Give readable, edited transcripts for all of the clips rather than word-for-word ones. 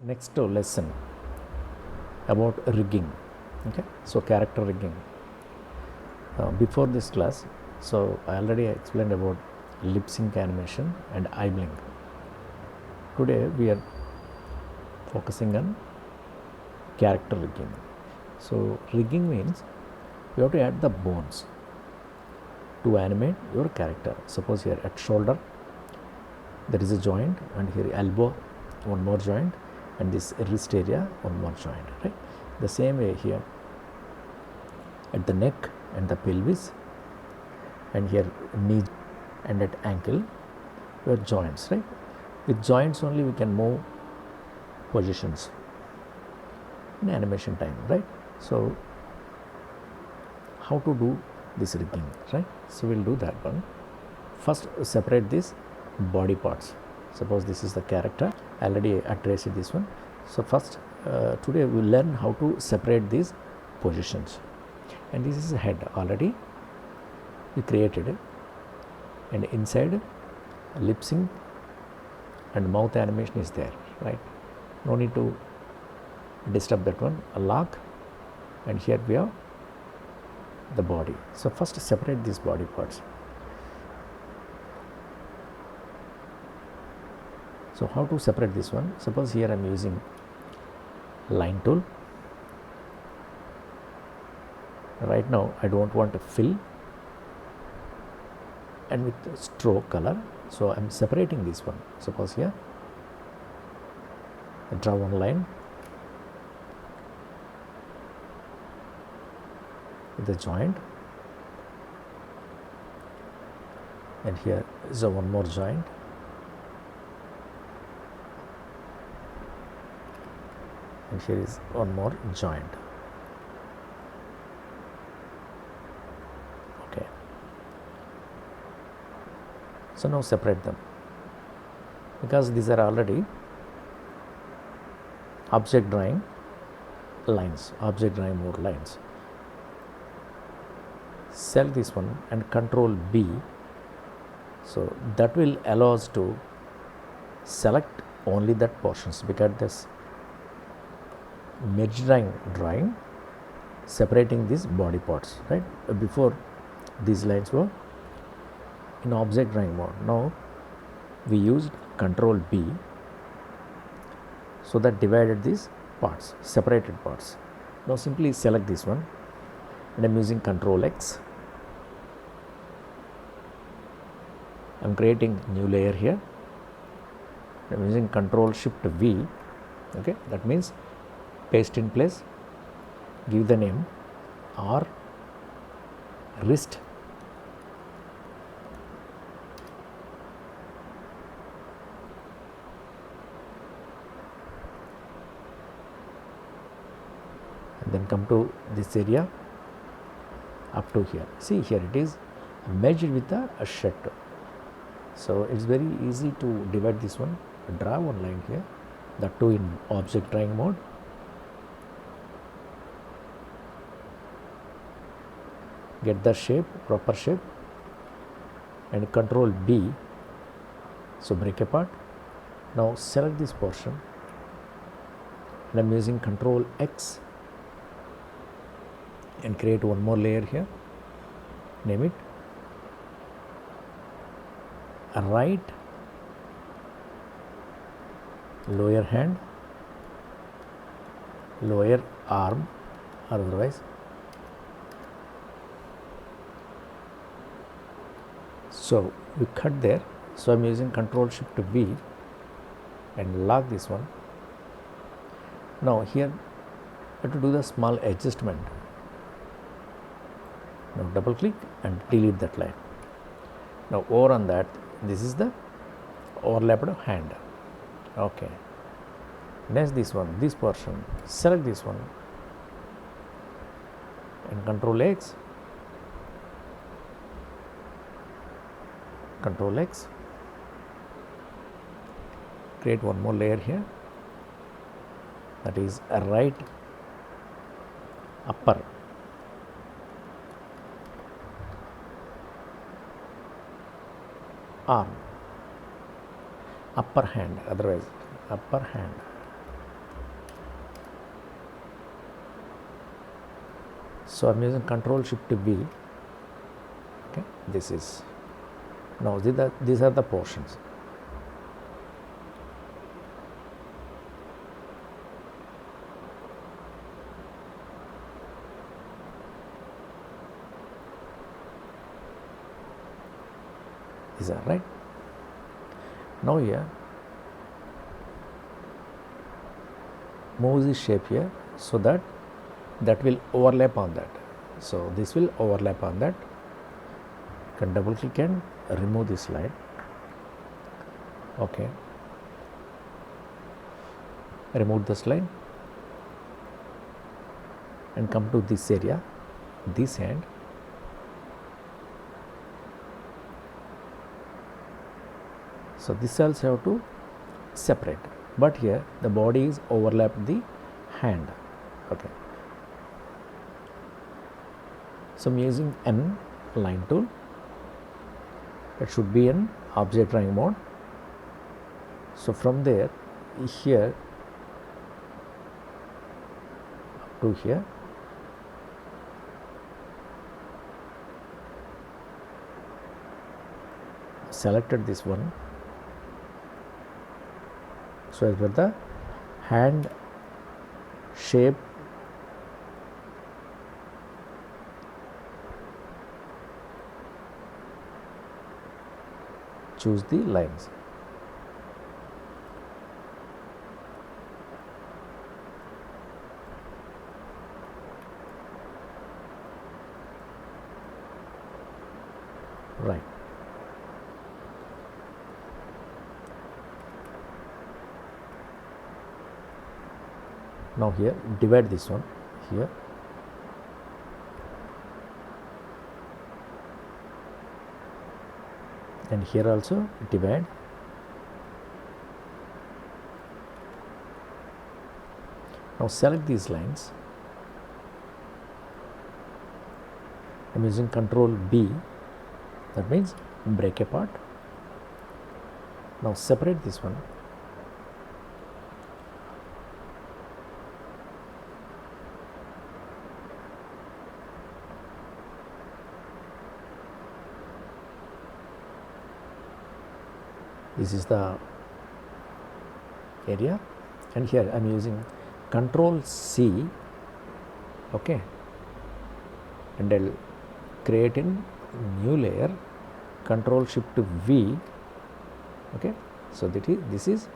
Next lesson about rigging. Okay, so character rigging. Before this class, so I already explained about lip sync animation and eye blink. Today we are focusing on character rigging. So rigging means you have to add the bones to animate your character. Suppose here at shoulder there is a joint, and here elbow one more joint, and this wrist area one more joint, right? The same way here at the neck and the pelvis, and here knee and at ankle, your joints, right? With joints only we can move positions in animation time, right? So how to do this rigging, right? So we'll do that one. First separate these body parts. Suppose this is the character, already I traced this one. So first today we will learn how to separate these positions, and this is a head already we created, and inside lip sync and mouth animation is there, right? No need to disturb that one. A lock, and here we have the body. So first separate these body parts. So how to separate this one? Suppose here I am using line tool. Right now I don't want to fill and with stroke color, so I am separating this one. Suppose here I draw one line with the joint, and here is a one more joint, and here is one more joint. Okay, so now separate them, because these are already object drawing lines, object drawing mode lines. Select this one and Control B, so that will allow us to select only that portions, because this merge drawing separating these body parts, right? Before these lines were in object drawing mode. Now we used Control B, so that divided these parts, separated parts. Now simply select this one, and I am using Control X. I am creating new layer here. I am using Control Shift V. Okay, that means paste in place, give the name R wrist, and then come to this area up to here. See, here it is merged with a shirt. So it's very easy to divide this one. Draw one line here, that too in object drawing mode. Get the shape, proper shape, and Control B, so break apart. Now select this portion, and I am using Control X and create one more layer here. Name it right lower hand, lower arm, or otherwise. So we cut there, so I am using Control Shift V and lock this one. Now here I have to do the small adjustment. Now double click and delete that line. Now over on that, this is the overlapped hand. Okay, next this one, this portion, select this one and Control X, Control X, create one more layer here, that is a right upper arm, upper hand, otherwise upper hand. So I'm using Control Shift V. Okay, this is now these are the portions. These are right. Now here move this shape here so that will overlap on that. So this will overlap on that. You can double click and remove this line. Okay, remove this line and come to this area, this hand. So this also have to separate, but here the body is overlapped the hand. Okay, so I'm using N line tool. It should be in object drawing mode. So from there, here up to here, selected this one. So as per the hand shape, choose the lines. Right. Now here divide this one here. And here also divide. Now select these lines. I'm using Control B. That means break apart. Now separate this one. This is the area, and here I am using Control C, okay, and I'll create a new layer, Control Shift V, okay. So this is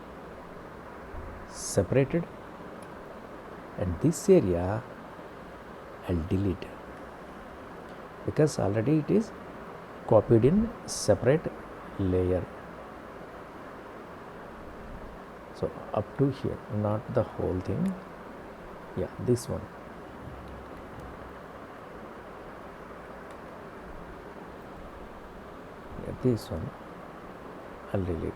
separated, and this area I'll delete because already it is copied in separate layer. So up to here, not the whole thing. Yeah, this one. Yeah, this one I'll delete.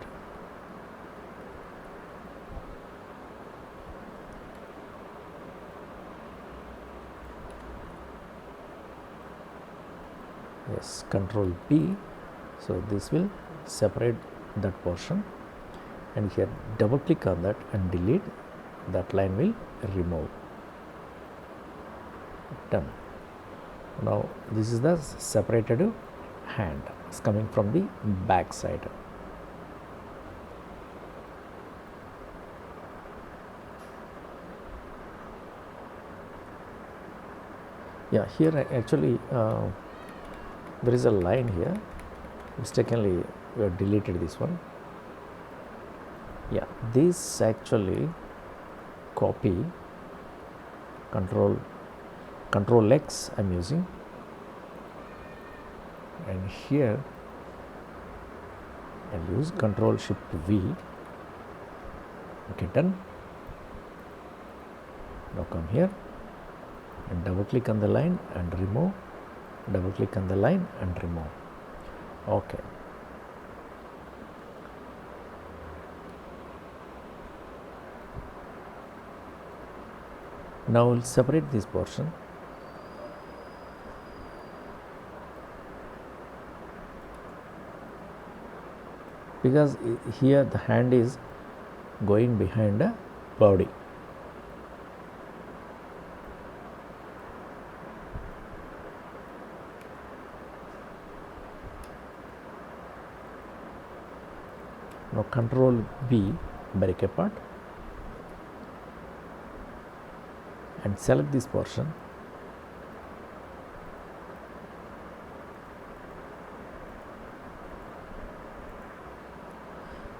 Yes, Control P. So this will separate that portion. And here double click on that and delete. That line will remove. Done. Now this is the separated hand. It's coming from the back side. Yeah, here actually there is a line here. Mistakenly we have deleted this one. Yeah, this actually copy, Control X I'm using, and here I'll use Control Shift V. Okay, done. Now come here and double click on the line and remove, double click on the line and remove. Okay. Now we'll separate this portion. Because here the hand is going behind the body. Now Control B, break apart, and select this portion.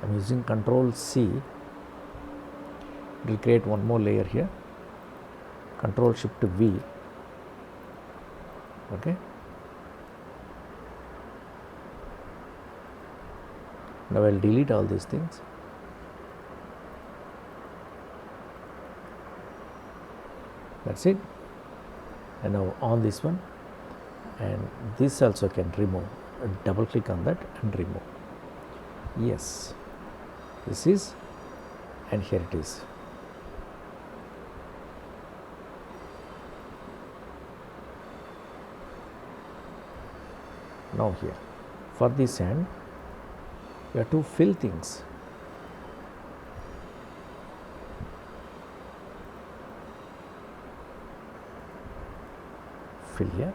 I'm using Control C. It will create one more layer here. Control Shift V. Okay. Now I'll delete all these things. That's it. And now on this one, and this also can remove. Double click on that and remove. Yes, this is, and here it is. Now here, for this hand, you have to fill things. Fill here.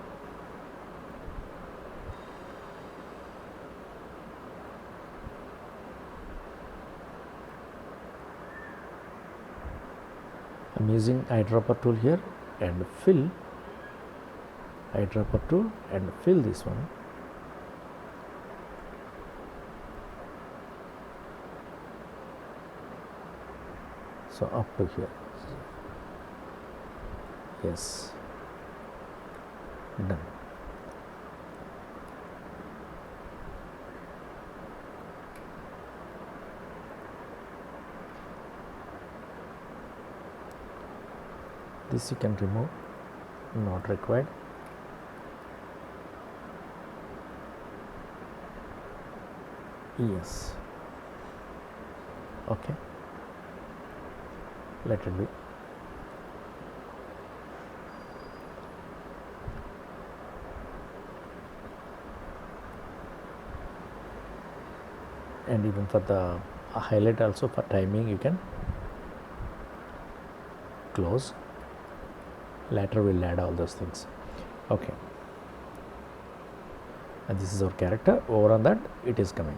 I'm using eyedropper tool here and fill, eyedropper tool and fill this one. So up to here. Yes, done. This you can remove, not required. Yes, okay, let it be. And even for the highlight also, for timing you can close. Later we'll add all those things. Okay, and this is our character. Over on that it is coming.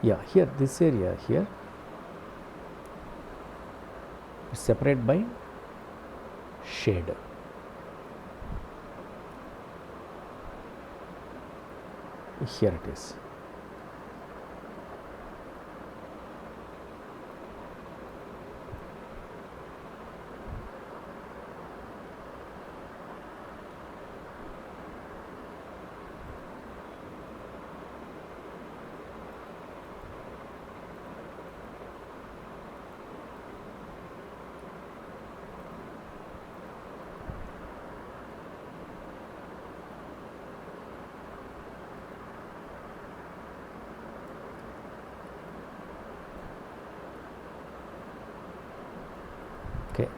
Yeah, here this area here is separate by shade. Here it is. Okay,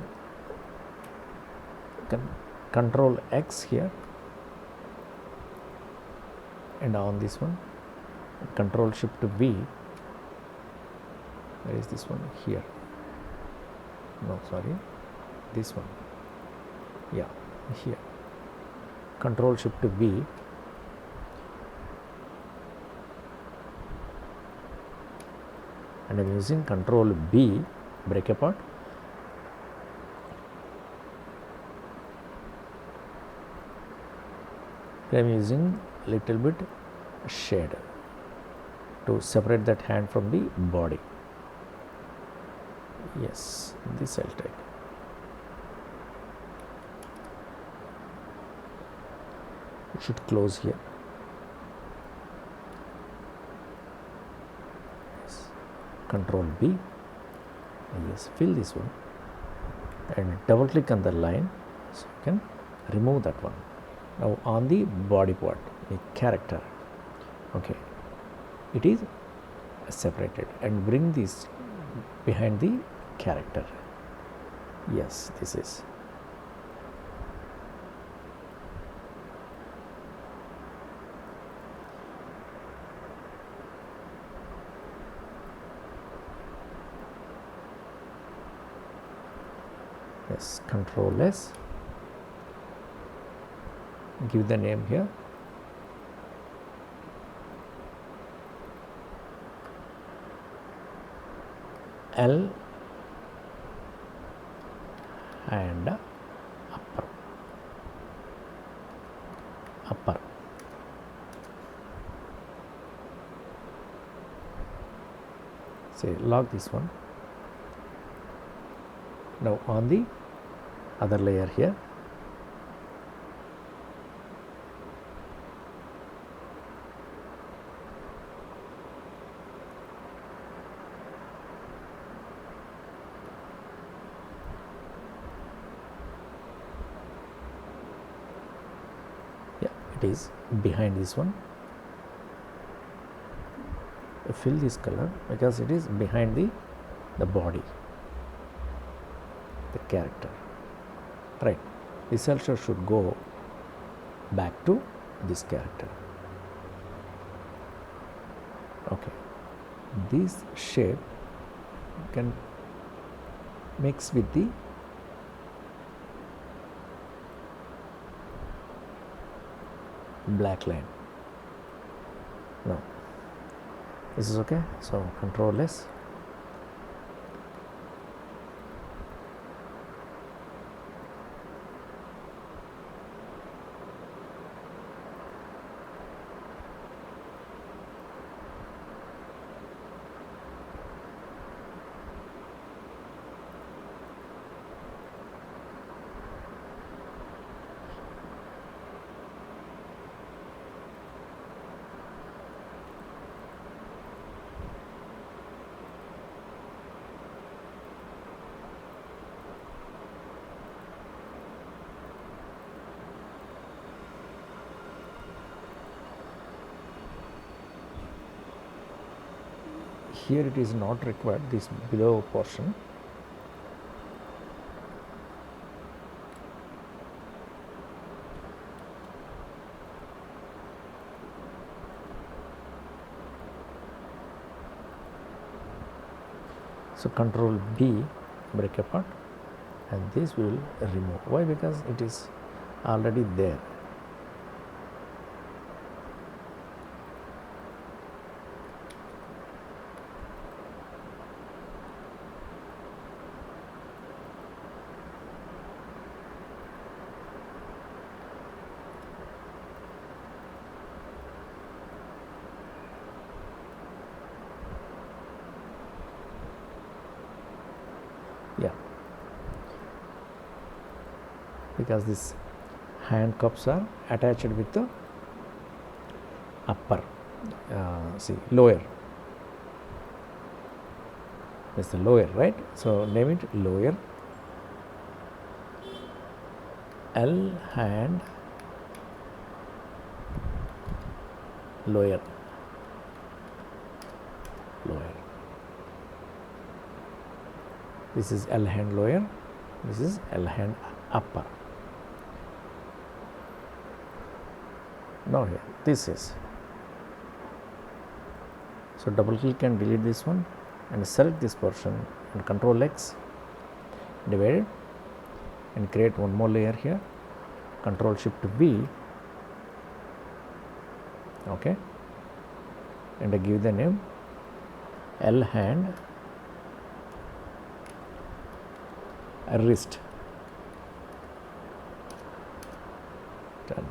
Control X here, and on this one Control Shift V. Where is this one? Here. No, sorry, this one. Yeah, here. Control Shift V. And I'm using Control B, break apart. I am using little bit shade to separate that hand from the body. Yes, this I'll take. It should close here. Yes. Control B. Yes, fill this one and double click on the line so you can remove that one. Now on the body part, the character, okay, it is separated, and bring this behind the character. Yes, this is. yes, Control S, give the name here, L and upper. Say lock this one. Now on the other layer here, yeah, it is behind this one. Fill this color because it is behind the body, the character, right? This also should go back to this character. Okay, this shape can mix with the black line. No, this is okay. So Control S, here it is not required, this below portion. So Control B, break apart, and this we will remove. Why? Because it is already there. Yeah, because these hand cups are attached with the upper, see, lower. That's the lower, right? So name it lower, L hand lower, lower. This is L hand lower, this is L hand upper. Now here, this is. So double click and delete this one and select this portion and Control X, divide it and create one more layer here, Control Shift V, okay, and I give the name L hand wrist. Done.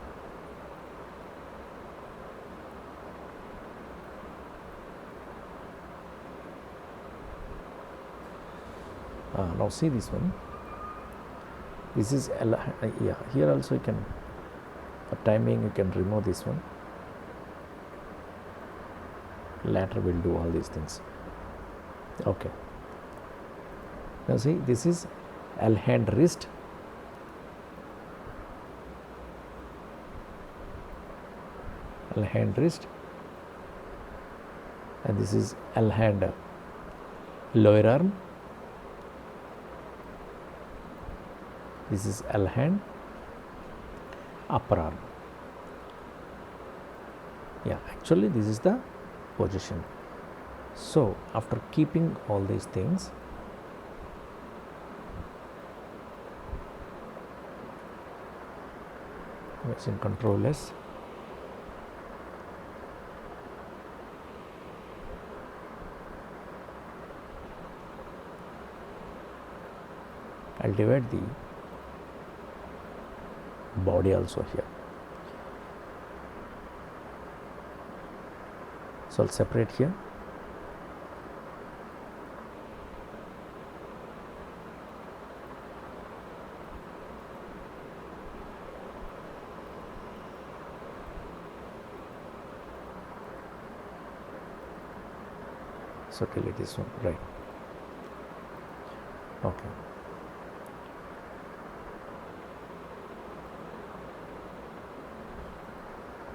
Now see this one. This is L, yeah, here also you can, for timing you can remove this one. Later we'll do all these things. Okay. Now see, this is L hand wrist. L hand wrist, and this is L hand lower arm. This is L hand upper arm. Yeah, actually this is the position. So after keeping all these things, using Control S. I'll divide the body also here. So I'll separate here. So delete this one, right? Okay.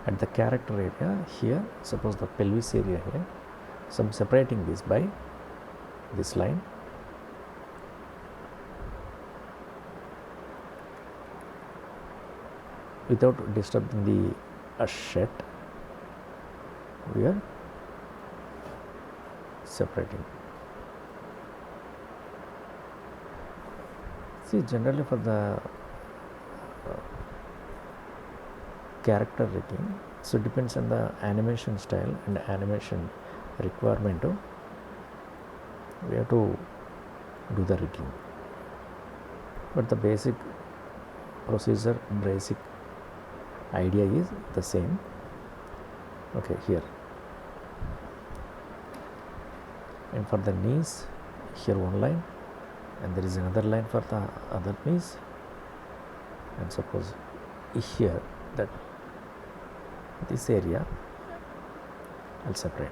At the character area here, suppose the pelvis area here, so I'm separating this by this line. Without disturbing the shed, we are separating. See, generally for the character rigging, so it depends on the animation style and animation requirement. We have to do the rigging, but the basic procedure, basic idea is the same. Okay, here, and for the knees, here one line, and there is another line for the other knees, and suppose here that this area I'll separate.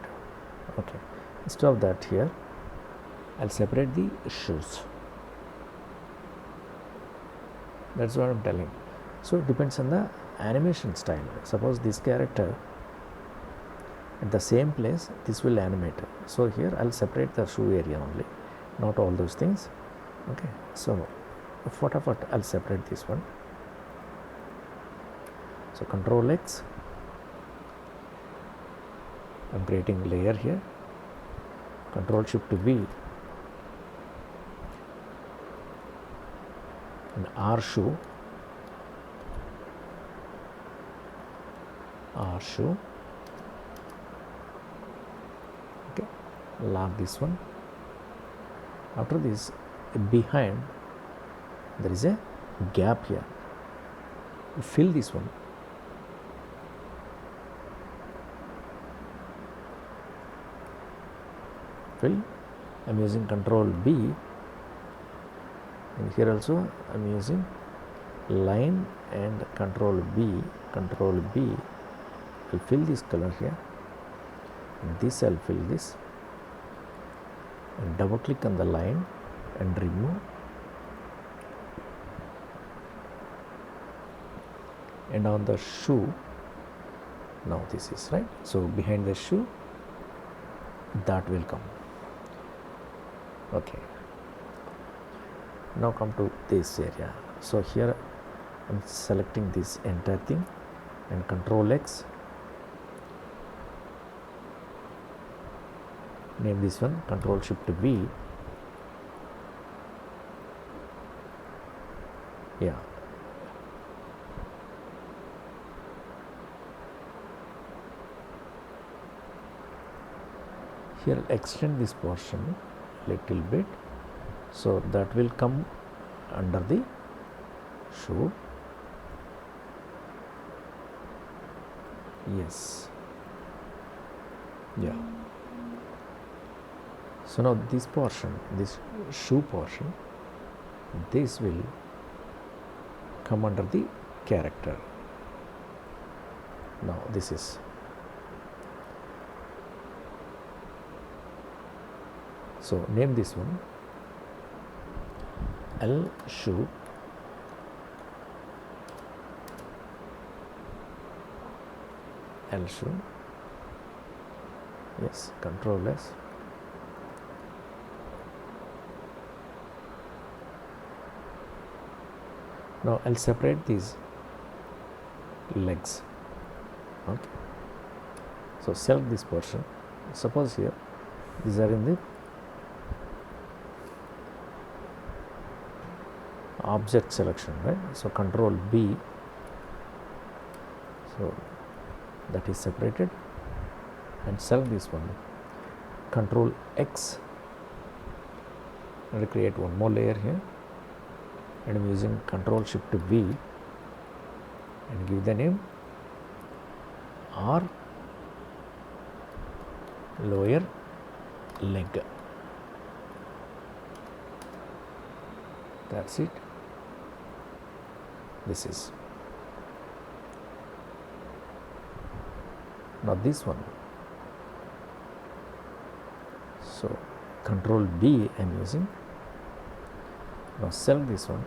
Okay, instead of that, here I'll separate the shoes. That's what I'm telling. So it depends on the animation style. Suppose this character at the same place, this will animate. So here I'll separate the shoe area only, not all those things. Okay, so I'll separate this one. So Control X, I'm creating a layer here. Control Shift V, and R shoe, okay, lock this one. After this, behind there is a gap here. Fill this one. Fill. I'm using Control B, and here also I'm using line and Control B. I'll fill this color here, and this I'll fill this, and double click on the line and remove, and on the shoe, now this is right, so behind the shoe that will come. Okay, now come to this area. So here I'm selecting this entire thing and Control X, name this one, Control Shift V, yeah, here extend this portion little bit, so that will come under the shoe. Yes, yeah. So now this portion, this shoe portion, this will come under the character. Now this is, so name this one L shoe, yes, Control S, now I'll separate these legs. Okay, so select this portion. Suppose here these are in the object selection, right? So Control B, So that is separated, and select this one, Control X, and create one more layer here, and I'm using Control Shift V and give the name R lower leg. That's it. This is now this one. So Control B I am using. Now select this one,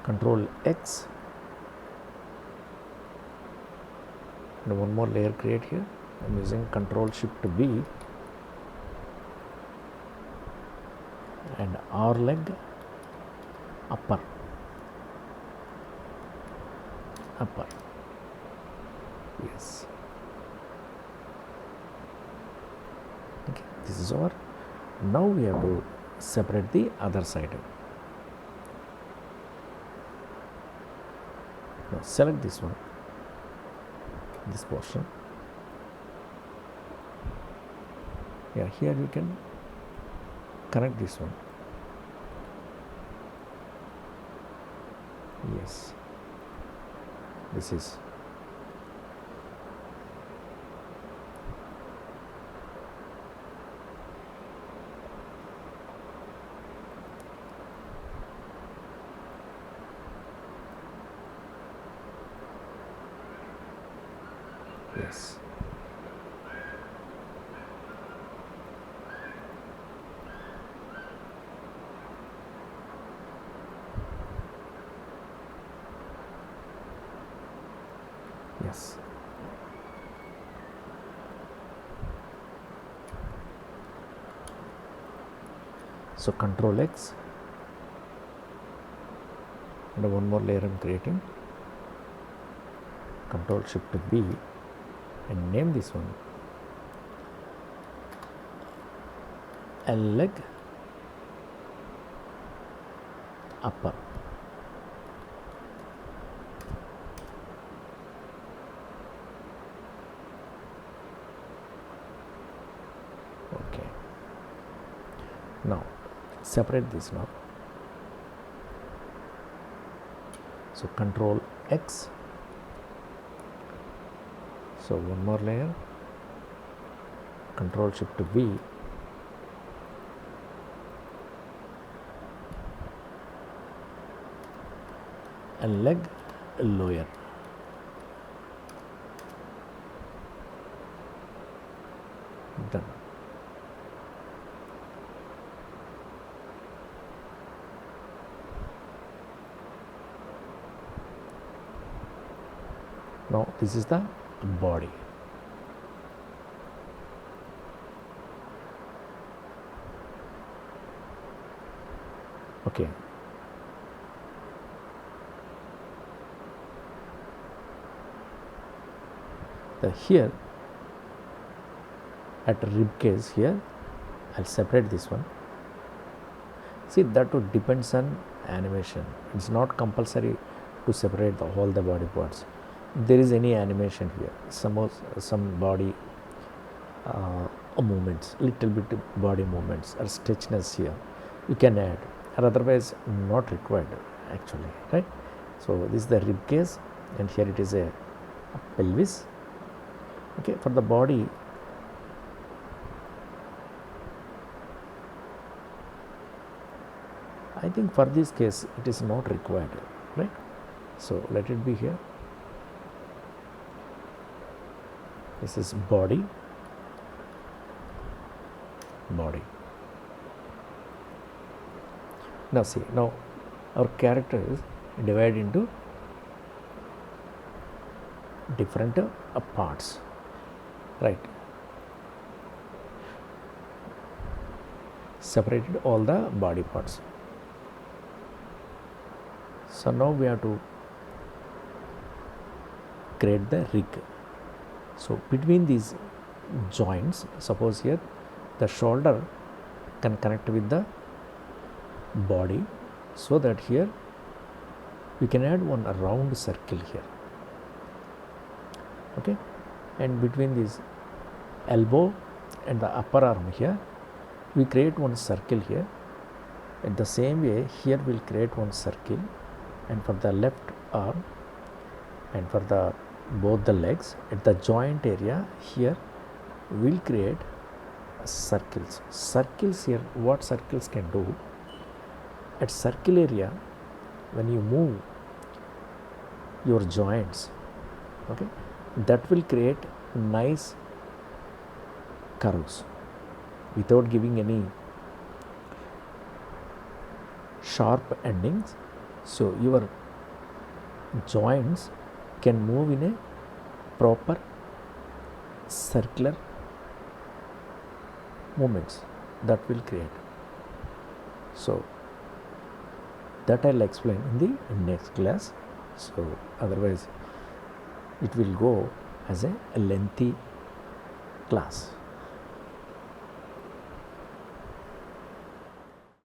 Control X, and one more layer create here. I am using Control Shift V and R leg upper. Yes. Okay, this is over. Now we have to separate the other side. Now select this one, this portion. Yeah, here you can connect this one. Yes, this is yes. Yes. So Control X, and one more layer I am creating. Control Shift B and name this one L leg upper. Okay. Now separate this now. So Control X. So one more layer. Control Shift V. And leg lower. Done. Now this is the body. Okay. Here at rib cage here I'll separate this one. See, that would depends on animation. It's not compulsory to separate all the body parts. If there is any animation here, some body movements, little bit body movements or stretchness here, you can add, or otherwise not required actually, right? So this is the rib cage, and here it is a pelvis. Okay, for the body, I think for this case it is not required, right? So let it be here. This is body. Now see, now our character is divided into different parts, right? Separated all the body parts. So now we have to create the rig. So between these joints. Suppose here the shoulder can connect with the body, so that here we can add one round circle here. Okay, and between this elbow and the upper arm here we create one circle here. In the same way here we'll create one circle, and for the left arm and for the both the legs at the joint area here we'll create circles. Circles here, what circles can do, at circle area when you move your joints, okay, that will create nice curves without giving any sharp endings. So your joints can move in a proper circular movements that will create. So that I'll explain in the next class. So otherwise it will go as a lengthy class.